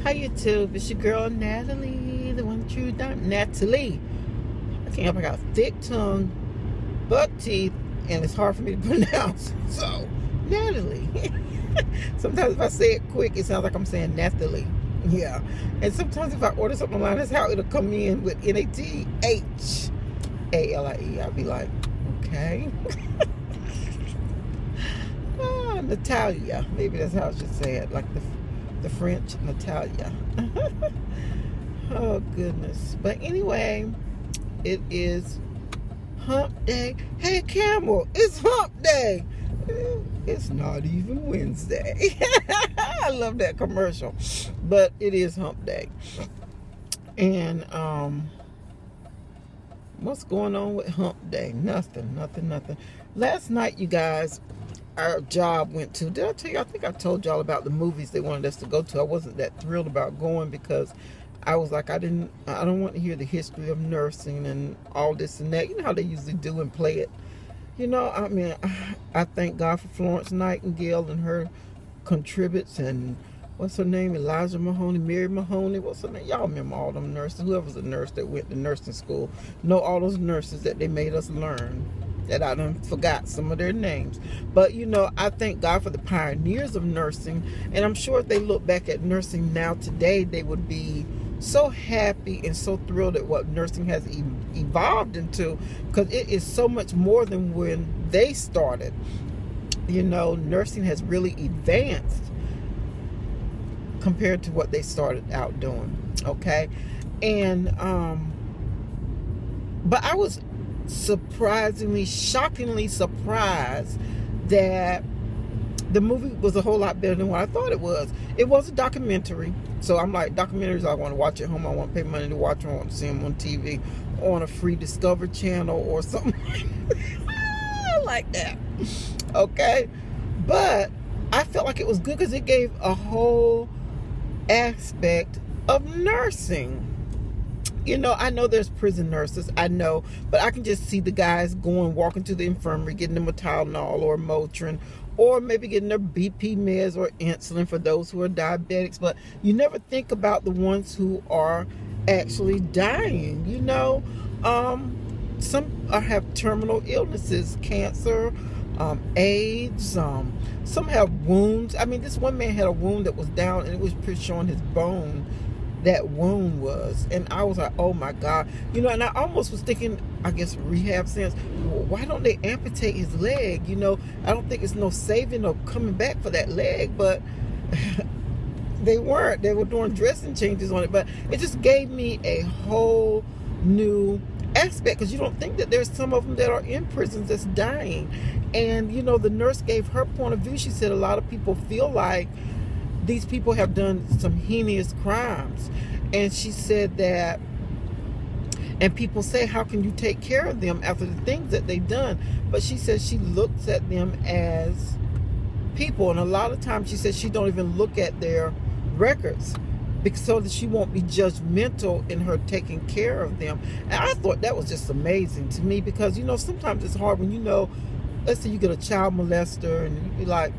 Hi YouTube, it's your girl Natalie, the one true diamond. Natalie. I can't help, I got thick tongue, buck teeth, and it's hard for me to pronounce. So, Natalie. Sometimes if I say it quick, it sounds like I'm saying Natalie. Yeah. And sometimes if I order something online, that's how it'll come in with N-A-T-H-A-L-I-E. I'll be like, okay. Natalia. Maybe that's how I should say it. Like the French Natalia. Oh goodness. But anyway, it is hump day. Hey Camel, it's hump day. It's not even Wednesday. I love that commercial. But it is hump day. And what's going on with hump day? Nothing. Last night, you guys, our job went to, did I tell you? I think I told y'all about the movies they wanted us to go to. I wasn't that thrilled about going because I was like, I don't want to hear the history of nursing and all this and that. You know how they usually do and play it. You know, I mean, I thank God for Florence Nightingale and her contributes, and what's her name? Elijah Mahoney, Mary Mahoney, what's her name? Y'all remember all them nurses. Whoever's a nurse that went to nursing school. Know all those nurses that they made us learn. That I done forgot some of their names. But, you know, I thank God for the pioneers of nursing. And I'm sure if they look back at nursing now today, they would be so happy and so thrilled at what nursing has evolved into. Because it is so much more than when they started. You know, nursing has really advanced compared to what they started out doing. Okay? And, but I was shockingly surprised that the movie was a whole lot better than what I thought it was. It was a documentary, so I'm like, documentaries I want to watch at home. I want to pay money to watch them. I want to see them on TV, on a free Discovery Channel or something like that. Okay, but I felt like it was good because it gave a whole aspect of nursing. You know, I know there's prison nurses, I know, but I can just see the guys walking to the infirmary, getting them a Tylenol or a Motrin, or maybe getting their BP meds or insulin for those who are diabetics. But you never think about the ones who are actually dying. You know, some have terminal illnesses, cancer, AIDS, some have wounds. I mean, this one man had a wound that was down, and it was pretty showing his bone. That wound was, and I was like, oh my God, you know. And I almost was thinking, I guess rehab sense, well, why don't they amputate his leg? You know, I don't think it's no saving or coming back for that leg, but they weren't. They were doing dressing changes on it, but it just gave me a whole new aspect, because you don't think that there's some of them that are in prisons that's dying. And you know, the nurse gave her point of view. She said a lot of people feel like these people have done some heinous crimes. And she said that, and people say, how can you take care of them after the things that they've done? But she says she looks at them as people. And a lot of times she says she don't even look at their records, because so that she won't be judgmental in her taking care of them. And I thought that was just amazing to me, because, you know, sometimes it's hard when, you know, let's say you get a child molester and you be like,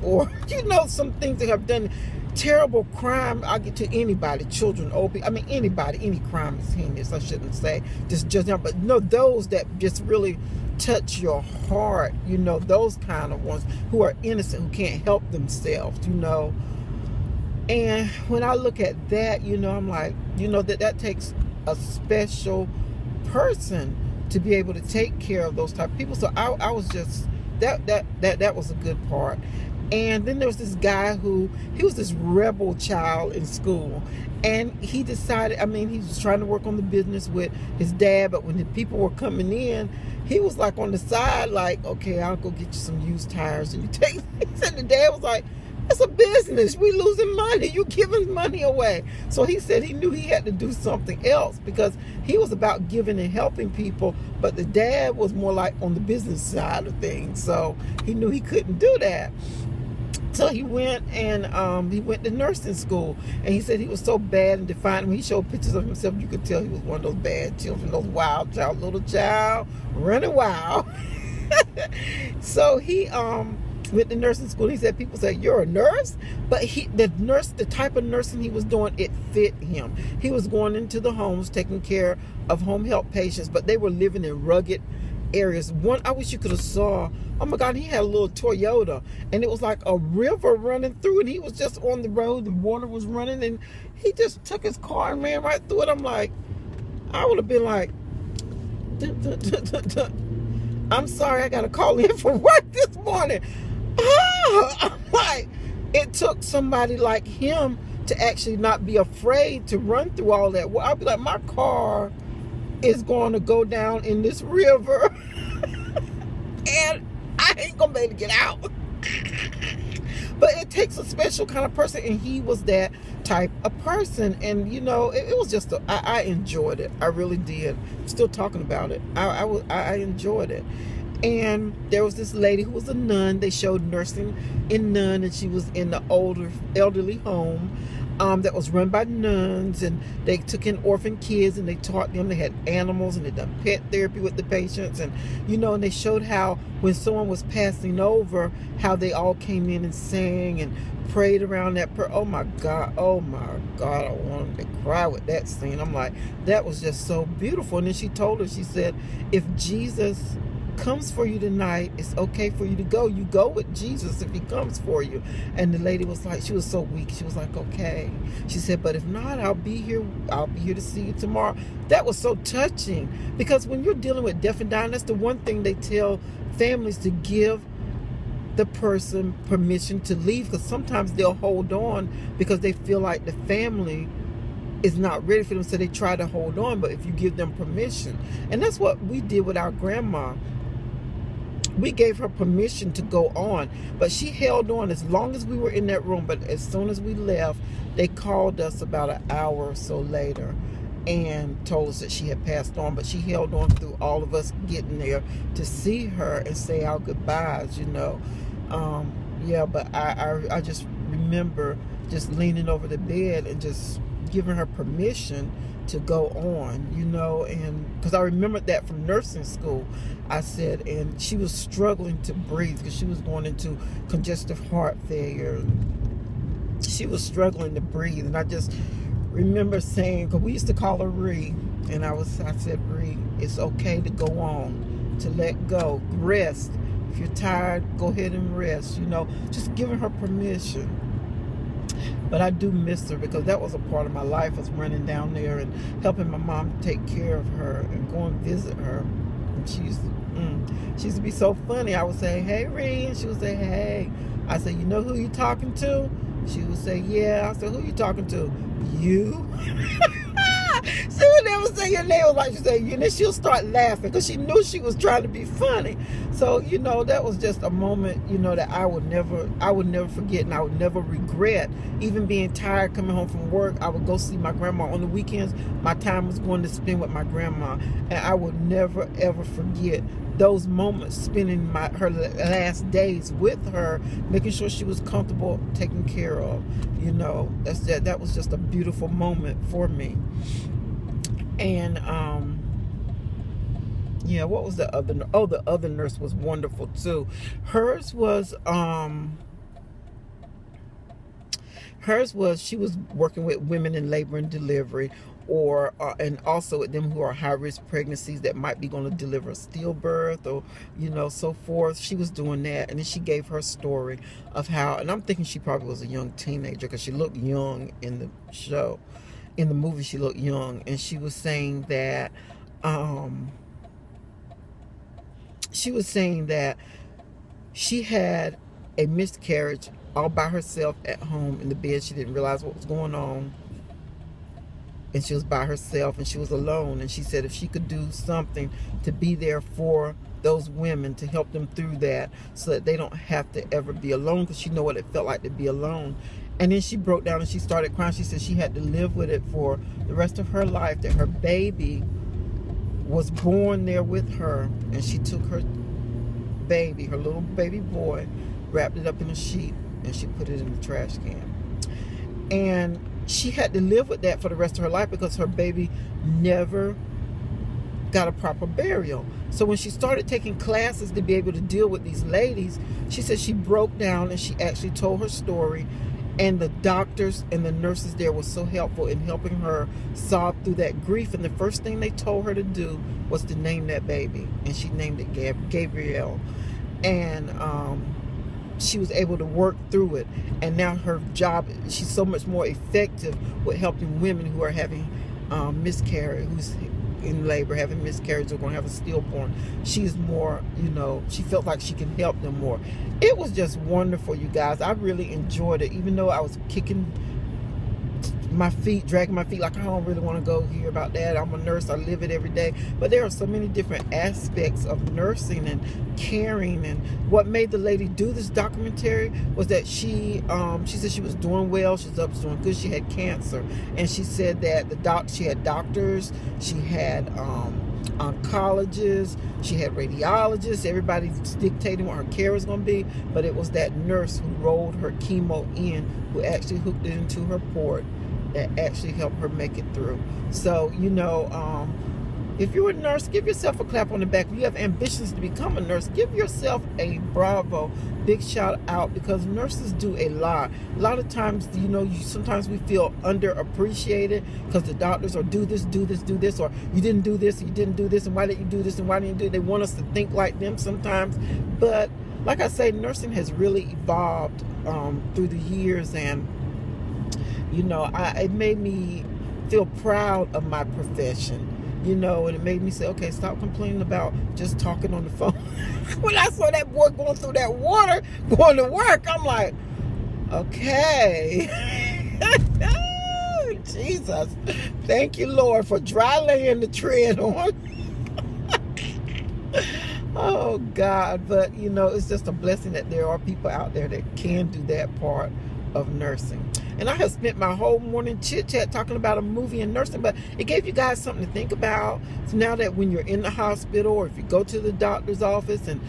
or, you know, some things that have done terrible crime. I get to anybody, children, old people. I mean, anybody, any crime is heinous. I shouldn't say just them, but you know, those that just really touch your heart. You know, those kind of ones who are innocent, who can't help themselves. You know, and when I look at that, you know, I'm like, you know, that takes a special person to be able to take care of those type of people. So I was just that was a good part. And then there was this guy he was this rebel child in school. And he decided, I mean, he was trying to work on the business with his dad, but when the people were coming in, he was like on the side, like, okay, I'll go get you some used tires. And you take, he said, the dad was like, it's a business. We losing money. You giving money away. So he said he knew he had to do something else, because he was about giving and helping people, but the dad was more like on the business side of things. So he knew he couldn't do that. So he went and he went to nursing school, and he said he was so bad and defiant. When he showed pictures of himself, you could tell he was one of those bad children, those wild child, little child, running wild. So he went to nursing school. He said people say, you're a nurse? But the type of nursing he was doing, it fit him. He was going into the homes, taking care of home health patients, but they were living in rugged areas. One, I wish you could have saw, oh my God, he had a little Toyota, and it was like a river running through, and he was just on the road, the water was running, and he just took his car and ran right through it. I'm like, I would have been like, I'm sorry, I got to call in for work this morning. I'm like, it took somebody like him to actually not be afraid to run through all that. Well, I'll be like, my car is going to go down in this river and I ain't going to be able to get out. But it takes a special kind of person, and he was that type of person. And you know, it was just I enjoyed it. I really did. I'm still talking about it. I enjoyed it. And there was this lady who was a nun. They showed nursing in nun, and she was in the elderly home that was run by nuns, and they took in orphan kids and they taught them. They had animals and they done pet therapy with the patients, and you know, and they showed how when someone was passing over, how they all came in and sang and prayed around that oh my God, I wanted to cry with that scene. I'm like, that was just so beautiful. And then she told her, she said, if Jesus comes for you tonight, it's okay for you to go. You go with Jesus if he comes for you. And the lady was like, she was so weak, she was like, okay. She said, but if not, I'll be here to see you tomorrow. That was so touching, because when you're dealing with death and dying, that's the one thing they tell families, to give the person permission to leave, because sometimes they'll hold on because they feel like the family is not ready for them, so they try to hold on. But if you give them permission, and that's what we did with our grandma, we gave her permission to go on, but she held on as long as we were in that room. But as soon as we left, they called us about an hour or so later and told us that she had passed on. But she held on through all of us getting there to see her and say our goodbyes, you know. Yeah, but I just remember just leaning over the bed and just giving her permission to go on, you know. And because I remembered that from nursing school, I said, and she was struggling to breathe because she was going into congestive heart failure. She was struggling to breathe, and I just remember saying, because we used to call her Ree, and I said, Ree, it's okay to go on, to let go, rest. If you're tired, go ahead and rest, you know, just giving her permission. But I do miss her, because that was a part of my life, was running down there and helping my mom take care of her and go and visit her. And she used to be so funny. I would say, hey, Ree, and she would say, hey. I said, you know who you talking to? She would say, yeah. I said, who you talking to? You? She would never say your name like she said you, and then she'll start laughing because she knew she was trying to be funny. So, you know, that was just a moment, you know, that I would never forget, and I would never regret. Even being tired coming home from work, I would go see my grandma. On the weekends, my time was going to spend with my grandma, and I would never ever forget those moments, spending her last days with her, making sure she was comfortable, taken care of. You know, that was just a beautiful moment for me. And yeah, what was the other? Oh, the other nurse was wonderful too. Hers was she was working with women in labor and delivery, or and also with them who are high-risk pregnancies that might be going to deliver a stillbirth, or you know, so forth. She was doing that, and then she gave her story of how, and I'm thinking she probably was a young teenager because she looked young in the show. In the movie, she looked young, and she was saying that she had a miscarriage all by herself at home in the bed. She didn't realize what was going on, and she was by herself, and she was alone. And she said if she could do something to be there for those women, to help them through that, so that they don't have to ever be alone, because she know what it felt like to be alone. And then she broke down and she started crying. She said she had to live with it for the rest of her life, that her baby was born there with her, and she took her baby, her little baby boy, wrapped it up in a sheet, and she put it in the trash can. And she had to live with that for the rest of her life, because her baby never got a proper burial. So when she started taking classes to be able to deal with these ladies, she said she broke down and she actually told her story. And the doctors and the nurses there were so helpful in helping her solve through that grief. And the first thing they told her to do was to name that baby. And she named it Gabrielle. And she was able to work through it. And now her job, she's so much more effective with helping women who are having miscarriage, who's in labor, having miscarriage, or going to have a stillborn. She's more, you know, she felt like she can help them more. It was just wonderful, you guys. I really enjoyed it, even though I was kicking my feet, dragging my feet, like I don't really want to go hear about that. I'm a nurse, I live it every day. But there are so many different aspects of nursing and caring. And what made the lady do this documentary was that she said she was doing well, she's up, she's doing good. She had cancer, and she said that she had doctors, she had oncologists, she had radiologists, everybody dictating what her care was going to be. But it was that nurse who rolled her chemo in, who actually hooked it into her port, that actually helped her make it through. So, you know, if you're a nurse, give yourself a clap on the back. If you have ambitions to become a nurse, give yourself a bravo, big shout out, because nurses do a lot. A lot of times, you know, sometimes we feel underappreciated because the doctors are do this, or you didn't do this, and you didn't do this, and why didn't you do this, and why didn't you do it? They want us to think like them sometimes. But like I say, nursing has really evolved through the years, and you know, it made me feel proud of my profession, you know, and it made me say, okay, stop complaining about just talking on the phone. When I saw that boy going through that water, going to work, I'm like, okay. Jesus, thank you, Lord, for dry land to tread on. Oh, God. But, you know, it's just a blessing that there are people out there that can do that part of nursing. And I have spent my whole morning chit-chat talking about a movie and nursing, but it gave you guys something to think about. So now that when you're in the hospital, or if you go to the doctor's office, and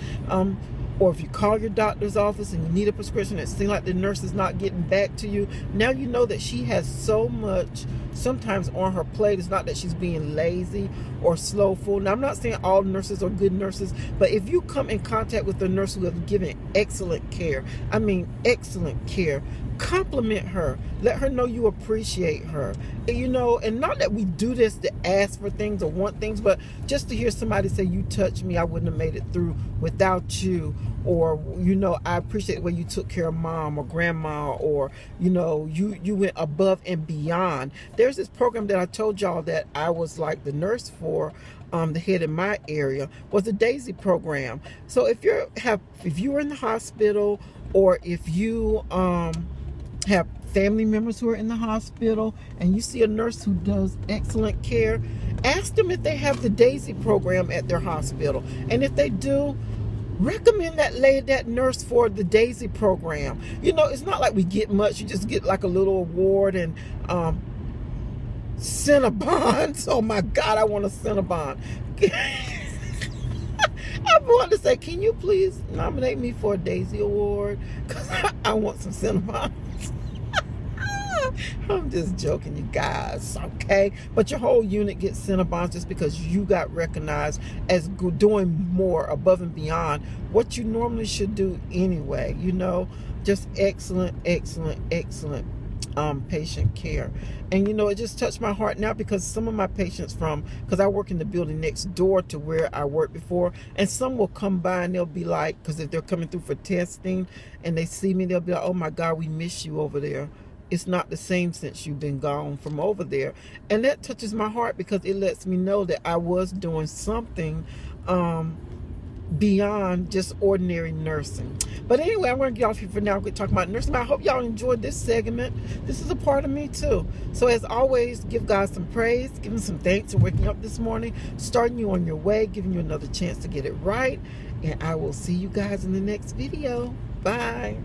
or if you call your doctor's office and you need a prescription, it seems like the nurse is not getting back to you, now you know that she has so much sometimes on her plate. It's not that she's being lazy or slowful. Now, I'm not saying all nurses are good nurses, but if you come in contact with a nurse who has given excellent care, I mean excellent care, compliment her. Let her know you appreciate her. You know, and not that we do this to ask for things or want things, but just to hear somebody say, you touched me, I wouldn't have made it through without you. Or, you know, I appreciate the way you took care of mom or grandma, or, you know, you went above and beyond. There's this program that I told y'all that I was like the nurse for, the head in my area, was the DAISY program. So if you're in the hospital, or if you have family members who are in the hospital and you see a nurse who does excellent care, ask them if they have the DAISY program at their hospital. And if they do, recommend that nurse for the DAISY program. You know, it's not like we get much. You just get like a little award and Cinnabons. Oh my God, I want a Cinnabon. I want to say, can you please nominate me for a DAISY award? Because I want some Cinnabons. I'm just joking, you guys, okay? But your whole unit gets Cinnabons just because you got recognized as doing more above and beyond what you normally should do anyway. You know, just excellent patient care. And you know, it just touched my heart now, because some of my patients because I work in the building next door to where I worked before, and some will come by and they'll be like, because if they're coming through for testing and they see me, they'll be like, oh my God, we miss you over there. It's not the same since you've been gone from over there. And that touches my heart, because it lets me know that I was doing something beyond just ordinary nursing. But anyway, I'm going to get off here for now. We're talking about nursing. I hope y'all enjoyed this segment. This is a part of me too. So as always, give God some praise, give him some thanks for waking up this morning, starting you on your way, giving you another chance to get it right. And I will see you guys in the next video. Bye.